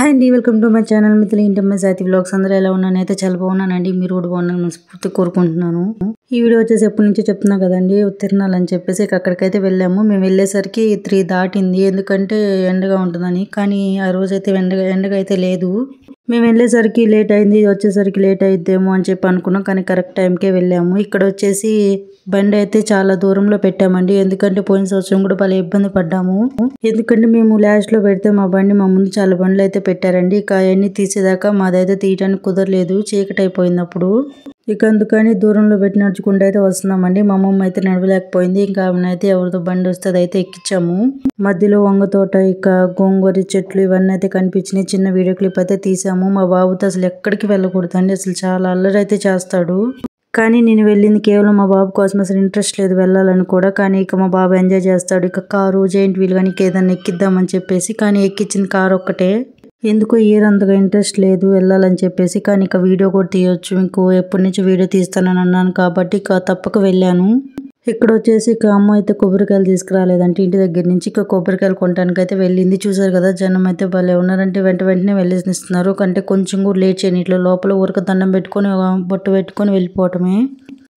Hi అండి, welcome to my channel Mithili ఇంటర్మై సాతి వ్లాగ్స్. అందరూ ఎలా ఉన్నాను? అయితే చాలా బాగున్నానండి. మీరు కూడా బాగున్నాను మనస్ఫూర్తి కోరుకుంటున్నాను. ఈ వీడియో వచ్చేసి ఎప్పటి నుంచో చెప్తున్నా కదండి, తిరణాలు అని చెప్పేసి అక్కడికైతే వెళ్ళాము. మేము వెళ్ళేసరికి 3 దాటింది, ఎందుకంటే ఎండగా ఉంటుందని. కానీ ఆ రోజైతే ఎండగా అయితే లేదు. మేము వెళ్ళేసరికి లేట్ అయింది, వచ్చేసరికి లేట్ అయిద్దేమో అని చెప్పి అనుకున్నాం. కానీ కరెక్ట్ టైంకే వెళ్ళాము. ఇక్కడ వచ్చేసి బండి అయితే చాలా దూరంలో పెట్టామండి, ఎందుకంటే పోయిన సంవత్సరం కూడా భలే ఇబ్బంది పడ్డాము. ఎందుకంటే మేము లాస్ట్ లో పెడితే మా ముందు చాలా బండ్లు అయితే పెట్టారండి. ఇక అవన్నీ తీసేదాకా మాదైతే తీయడానికి కుదరలేదు, చీకటి అయిపోయింది అప్పుడు. ఇక అందుకని దూరంలో పెట్టి నడుచుకుంటూ అయితే వస్తున్నామండి. మా అమ్మమ్మ అయితే నడవలేకపోయింది, ఇంకా ఆమెనైతే ఎవరితో బండి వస్తే అయితే ఎక్కించాము. మధ్యలో వంగ తోట, ఇక గోంగూర చెట్లు ఇవన్నీ అయితే కనిపించినాయి. చిన్న వీడియో క్లిప్ అయితే తీసాము. మా బాబుతో అసలు ఎక్కడికి వెళ్ళకూడదండి, అసలు చాలా అల్లరి అయితే చేస్తాడు. కానీ నేను వెళ్ళింది కేవలం మా బాబు కోసం, అసలు ఇంట్రెస్ట్ లేదు వెళ్ళాలని కూడా. కానీ ఇక మా బాబు ఎంజాయ్ చేస్తాడు. ఇక కారు, జైంట్ వీల్ కానీ ఏదన్నా ఎక్కిద్దామని చెప్పేసి, కానీ ఎక్కించింది కారు ఒక్కటే. ఎందుకో ఇయర్ అంతగా ఇంట్రెస్ట్ లేదు వెళ్ళాలని చెప్పేసి. కానీ ఇక వీడియో కూడా తీయొచ్చు, ఇంకో ఎప్పటి నుంచి వీడియో తీస్తానని అన్నాను కాబట్టి ఇక తప్పక వెళ్ళాను. ఇక్కడ వచ్చేసి ఇక అమ్మ అయితే కొబ్బరికాయలు తీసుకురాలేదంటే ఇంటి దగ్గర నుంచి, ఇక కొబ్బరికాయలు కొనడానికి అయితే వెళ్ళింది. చూసారు కదా, జనం అయితే భలే ఉన్నారంటే వెంటనే వెళ్ళేసిస్తున్నారు. అంటే కొంచెం కూడా లేట్ చేయని, ఇట్లా లోపల ఊరికి దండం పెట్టుకొని బొట్టు పెట్టుకొని వెళ్ళిపోవటమే.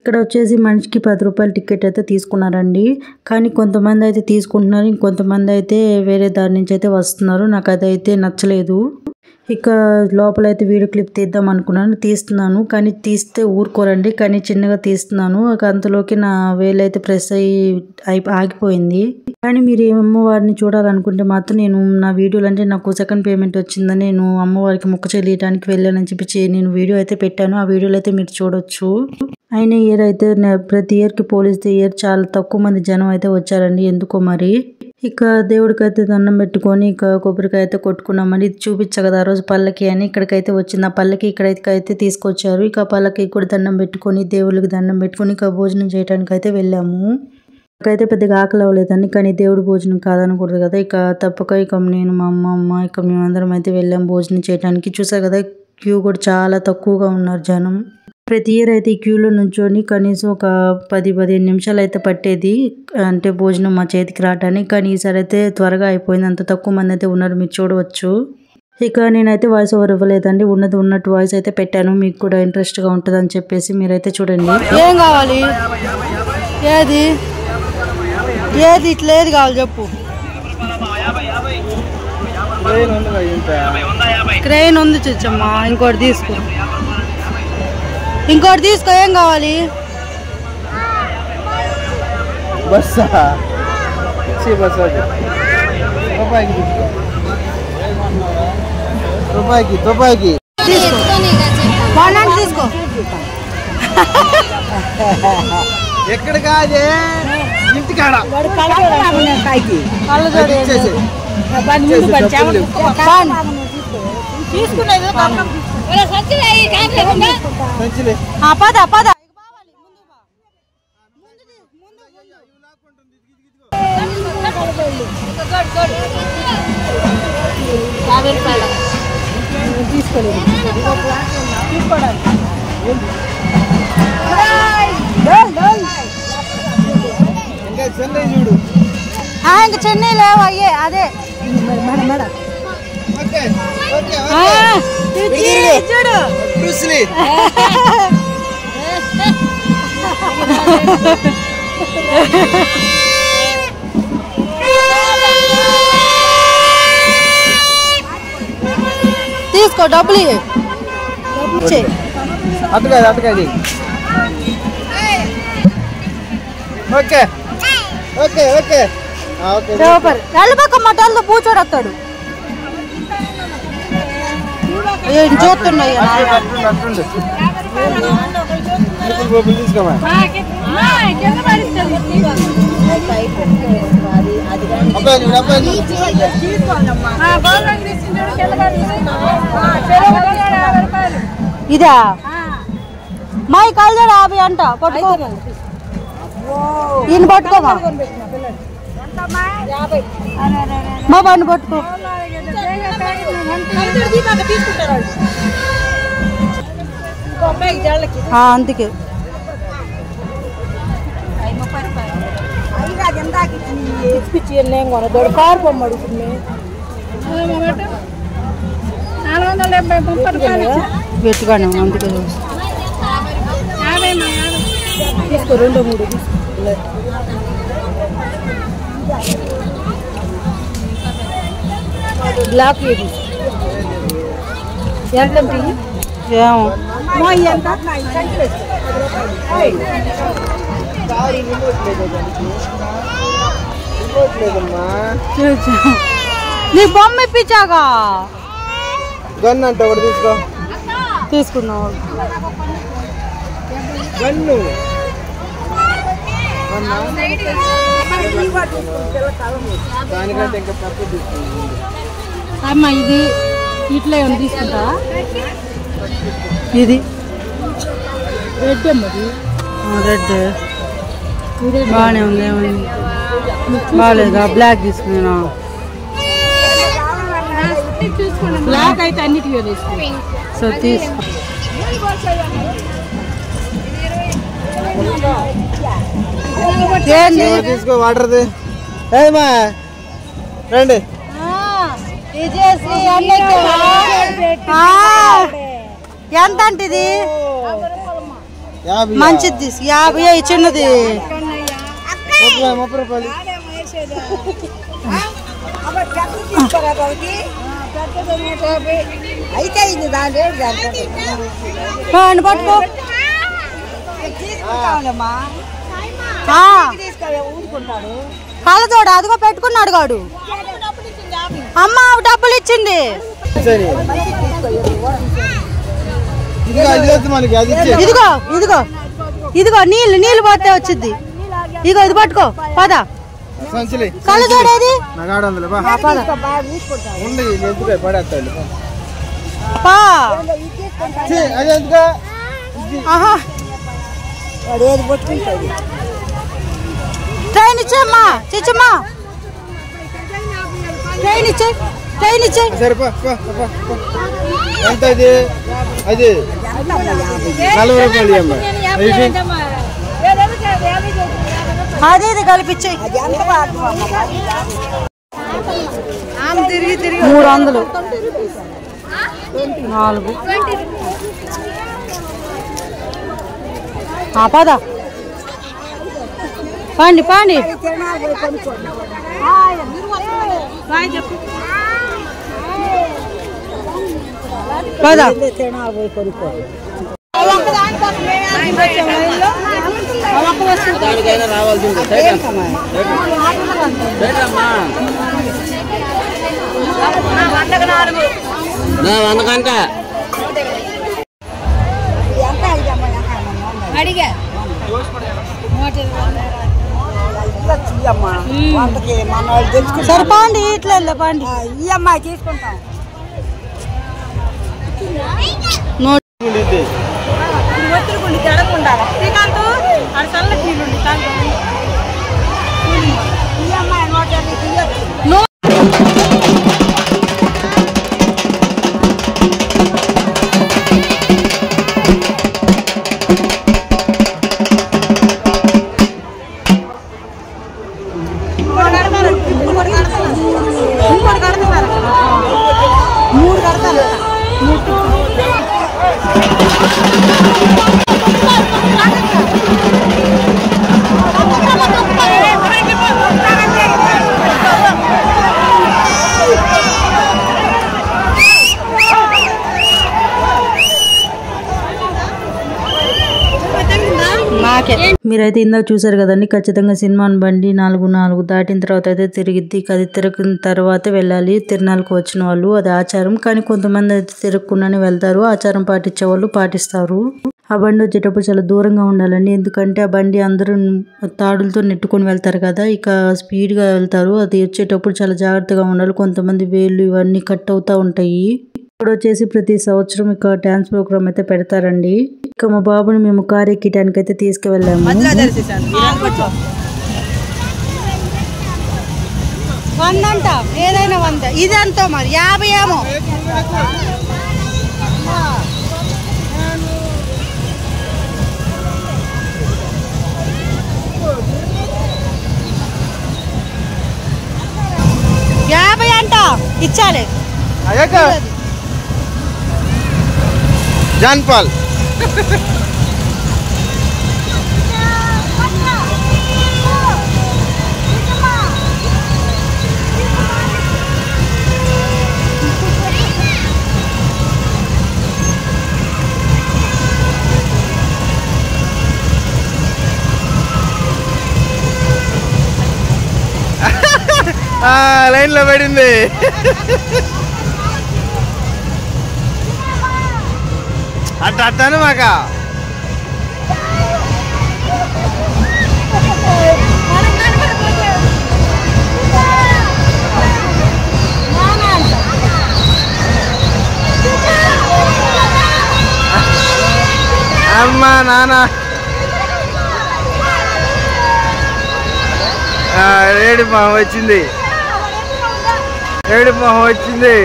ఇక్కడ వచ్చేసి మనిషికి 10 రూపాయల టికెట్ అయితే తీసుకున్నారండి. కానీ కొంతమంది అయితే తీసుకుంటున్నారు, ఇంకొంతమంది అయితే వేరే దారి నుంచి అయితే వస్తున్నారు. నాకు అదైతే నచ్చలేదు. ఇక లోపలైతే వీడియో క్లిప్ తీద్దాం అనుకున్నాను, తీస్తున్నాను. కానీ తీస్తే ఊరుకోరండి, కానీ చిన్నగా తీస్తున్నాను. అంతలోకి నా వేలైతే ప్రెస్ ఆగిపోయింది. కానీ మీరు అమ్మవారిని చూడాలనుకుంటే మాత్రం నేను నా వీడియోలు, అంటే నాకు సెకండ్ పేమెంట్ వచ్చిందని నేను అమ్మవారికి మొక్క చెల్లియడానికి వెళ్ళానని చెప్పి నేను వీడియో అయితే పెట్టాను. ఆ వీడియోలో అయితే మీరు చూడొచ్చు. అయిన ఇయర్ అయితే ప్రతి ఇయర్కి పోలిస్తే ఇయర్ చాలా తక్కువ మంది జనం అయితే వచ్చారండి, ఎందుకో మరి. ఇక దేవుడికి అయితే దండం పెట్టుకొని ఇక కొబ్బరికాయ అయితే కొట్టుకున్నామని, ఇది చూపించా కదా ఆ రోజు పల్లకి అని. ఇక్కడికైతే వచ్చింది ఆ పల్లకి, ఇక్కడైతే తీసుకొచ్చారు. ఇక పల్లకి కూడా దండం పెట్టుకొని దేవుళ్ళకి దండం పెట్టుకొని ఇక భోజనం చేయడానికి అయితే వెళ్ళాము. నాకైతే పెద్దగా ఆకలి అవ్వలేదండి, కానీ దేవుడి భోజనం కాదనకూడదు కదా. ఇక తప్పక ఇక నేను, మా అమ్మ ఇక మేమందరం అయితే వెళ్ళాం భోజనం చేయడానికి. చూసారు కదా, క్యూ కూడా చాలా తక్కువగా ఉన్నారు జనం. ప్రతి ఇయర్ అయితే ఈ క్యూలో నుంచొని కనీసం ఒక 10-15 నిమిషాలు అయితే పట్టేది, అంటే భోజనం మా చేతికి రావడానికి. కానీ ఈసారి అయితే త్వరగా అయిపోయింది, అంత తక్కువ మంది అయితే ఉన్నారు, మీరు చూడవచ్చు. ఇక నేనైతే వాయిస్ ఓవర్ ఇవ్వలేదండి, ఉన్నట్టు వాయిస్ అయితే పెట్టాను, మీకు కూడా ఇంట్రెస్ట్గా ఉంటుంది అని చెప్పేసి. మీరైతే చూడండి. ఏం కావాలి, ఏది ఇట్లా ఏది కావాలి చెప్పు. క్రెయిన్ ఉంది చూచమ్మా, ఇంకోటి తీసుకో. ఏం కావాలి? రూపాయికి తీసుకో. ఎక్కడ కాదే ఇంటికాడ తీసుకునేది ఇంకా చెన్నై లేవు అయ్యే అదే చూడు. తీసుకో, డబ్బులు అటుకాది. Okay super. వెళ్ళబక్క మటాలతో కూర్చోడు వస్తాడు. చూస్తున్నాయి ఇదా మా కళ్ళ 50 అంట. పట్టుకో, ఈయన పట్టుకోమా, మా బండి పట్టుకో. అందుకే కారు పొమ్మడుతుంది. గట్టిగానే అందుకే తీసుకో 2 3 బ్లాక్ ఏది ఎంత ఏమో నీ బొమ్మ ఇప్పించాగా గన్ను అంటే ఒకటి తీసుకో. తీసుకున్నావు గన్ను దానికంటే ఇంకా తక్కువ తీసుకుంటుంది. అమ్మ ఇది ఇట్లా ఏమైనా తీసుకుంటా ఇది రెడ్ అమ్మది రెడ్ బాగానే ఉంది ఏమైంది బాగాలేదా బ్లాక్ తీసుకున్నా బ్లాక్ అయితే అన్నిటికీ తీసుకున్నా సో తీసుకో తీసుకో వాటర్ది ఏమా రండి ఎంత అంటే ఇది 50 మంచిది తీసు 50 చిన్నది 30 రూపాయలు పట్టుకో కళ్ళజోడ అదిగో పెట్టుకున్నాడు గాడు అమ్మ డబ్బులు ఇచ్చింది ఇదిగో ఇదిగో ఇదిగో నీళ్ళు పోతే వచ్చింది ఇదిగో ఇది పట్టుకో పద కళ్ళజోడ ఏది ట్రైన్ ఇచ్చేమ్మా చిచ్చమ్మా ట్రైన్ ఇచ్చే ఎంత అది అది 40 రూపాయలు అది ఇది కలిపిచ్చే 300 4 పద పండి పద రావాల్సి వందకంట అడిగా సరిపోండి ఇట్లా పండి ఈ అమ్మాయి తీసుకుంటాం ఒత్తిడి జడకుండా శ్రీకాంత్ అది చల్ల కీలుండి ఈ అమ్మాయి 150 మీరైతే ఇందాక చూసారు కదండి, ఖచ్చితంగా సినిమాన్ బండి 4 దాటిన తర్వాత అయితే తిరిగిద్ది. అది తిరిగిన తర్వాత వెళ్ళాలి తిరునాళ్ళకు వచ్చిన వాళ్ళు, అది ఆచారం. కానీ కొంతమంది అయితే తిరగకుండానే వెళ్తారు, ఆచారం పాటించే వాళ్ళు పాటిస్తారు. ఆ బండి వచ్చేటప్పుడు చాలా దూరంగా ఉండాలండి, ఎందుకంటే ఆ బండి అందరూ తాడులతో నెట్టుకొని వెళ్తారు కదా, ఇక స్పీడ్గా వెళ్తారు. అది వచ్చేటప్పుడు చాలా జాగ్రత్తగా ఉండాలి, కొంతమంది వేళ్ళు ఇవన్నీ కట్ అవుతూ ఉంటాయి. ఇక్కడ వచ్చేసి ప్రతి సంవత్సరం ఇక డాన్స్ ప్రోగ్రామ్ అయితే పెడతారండి. ఇక మా బాబుని మేము కారు ఎక్కడానికి అయితే తీసుకువెళ్ళాము. 100 అంట, ఏదైనా 100. ఇది ఎంతో మరి 50 ఏమో. అంట ఇచ్చాలే జాన్ పాల్. లైన్లో పడింది. అట్టాను మాక అమ్మా నాన్న ఏడు మొహం వచ్చింది. ఏడు మొహం వచ్చింది.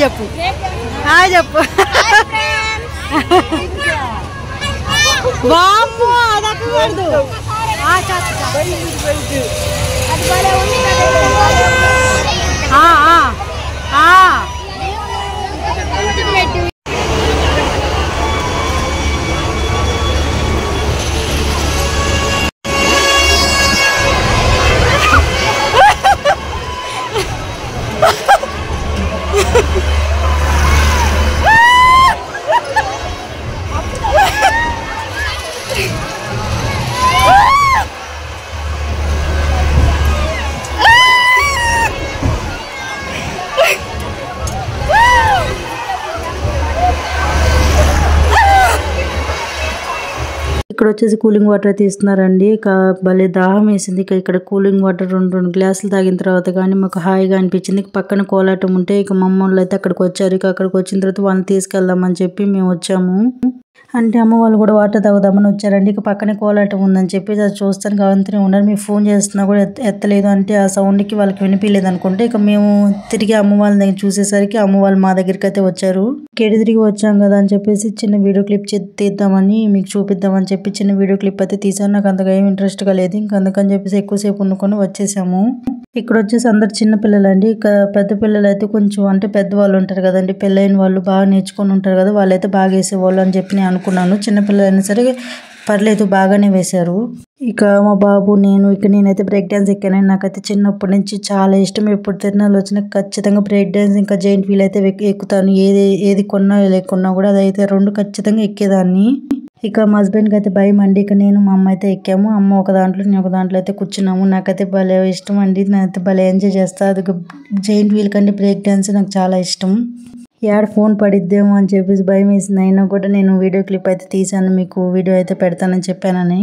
చెప్పు చెప్పు. బామ్మో అదక్కూడదు. ఇక్కడ వచ్చేసి కూలింగ్ వాటర్ తీస్తున్నారండి. భలే దాహం వేసింది. ఇక్కడ కూలింగ్ వాటర్ రెండు గ్లాసులు తాగిన తర్వాత కానీ మాకు హాయిగా అనిపించింది. పక్కన కోలాటం ఉంటే ఇక మమ్మల్ని అయితే అక్కడికి వచ్చారు. ఇక అక్కడికి వచ్చిన తర్వాత వాళ్ళని తీసుకెళ్దామని చెప్పి మేము వచ్చాము. అంటే అమ్మ వాళ్ళు కూడా వాటర్ తాగుదామని వచ్చారండి. ఇక పక్కనే కోలాటం ఉందని చెప్పి అది చూస్తాను కావంతనే ఉన్నారు. మేము ఫోన్ చేస్తున్నా కూడా ఎత్తలేదు. అంటే ఆ సౌండ్కి వాళ్ళకి వినిపించలేదు అనుకుంటే ఇక మేము తిరిగి అమ్మ వాళ్ళ దగ్గర చూసేసరికి అమ్మ వాళ్ళు మా దగ్గరికి అయితే వచ్చారు. కేడి తిరిగి వచ్చాం కదా అని చెప్పేసి చిన్న వీడియో క్లిప్ తీద్దామని మీకు చూపిద్దామని చెప్పి చిన్న వీడియో క్లిప్ అయితే తీసాను. నాకు అంతగా ఏం ఇంట్రెస్ట్గా లేదు. ఇంక అందుకని చెప్పేసి ఎక్కువసేపు వండుకొని వచ్చేసాము. ఇక్కడ వచ్చేసి అందరు చిన్న పిల్లలండి. ఇక పెద్ద పిల్లలు అయితే కొంచెం అంటే పెద్దవాళ్ళు ఉంటారు కదండి, పెళ్ళైన వాళ్ళు బాగా నేర్చుకొని ఉంటారు కదా, వాళ్ళైతే బాగా వేసేవాళ్ళు అని చెప్పి నేను అనుకున్నాను. చిన్నపిల్లలైనా సరే పర్లేదు బాగానే వేశారు. ఇక మా బాబు నేనైతే బ్రేక్ డ్యాన్స్ ఎక్కానండి. నాకైతే చిన్నప్పటి నుంచి చాలా ఇష్టం. ఎప్పుడు తిరణాలు వచ్చినా ఖచ్చితంగా బ్రేక్ డ్యాన్స్ ఇంకా జైంట్ వీల్ అయితే ఎక్కుతాను. ఏది కొన్నా లేకున్నా కూడా అదైతే రెండు ఖచ్చితంగా ఎక్కేదాన్ని. ఇక మా హస్బెండ్కి అయితే భయం అండి. ఇక నేను మా అమ్మ అయితే ఎక్కాము. అమ్మ ఒక దాంట్లో నేను ఒక దాంట్లో అయితే కూర్చున్నాము. నాకైతే భలే ఇష్టం అండి. నేనైతే భలే ఎంజాయ్ చేస్తాను. అది జైంట్ వీల్ కంటే బ్రేక్ డ్యాన్స్ నాకు చాలా ఇష్టం. యాడ్ ఫోన్ పడిద్దేమో అని చెప్పేసి భయం వేసింది. అయినా కూడా నేను వీడియో క్లిప్ అయితే తీసాను, మీకు వీడియో అయితే పెడతానని చెప్పానని.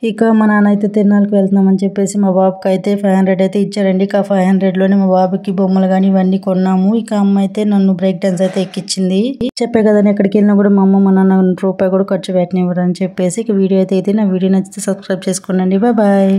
ఇక మా నాన్న అయితే తిరునాళ్ళకి వెళ్తున్నామని చెప్పేసి మా బాబుకి అయితే 500 అయితే ఇచ్చారండి. ఇక 500లోనే మా బాబుకి బొమ్మలు కానీ ఇవన్నీ కొన్నాము. ఇక అమ్మ అయితే నన్ను బ్రేక్ డాన్స్ అయితే ఎక్కించింది. చెప్పే కదండి ఎక్కడికి వెళ్ళినా కూడా మా అమ్మ మా నాన్న రూపాయి కూడా ఖర్చు పెట్టనివ్వరు అని చెప్పేసి. ఇక వీడియో అయితే నా వీడియో నచ్చితే సబ్స్క్రైబ్ చేసుకోండి. బాయ్.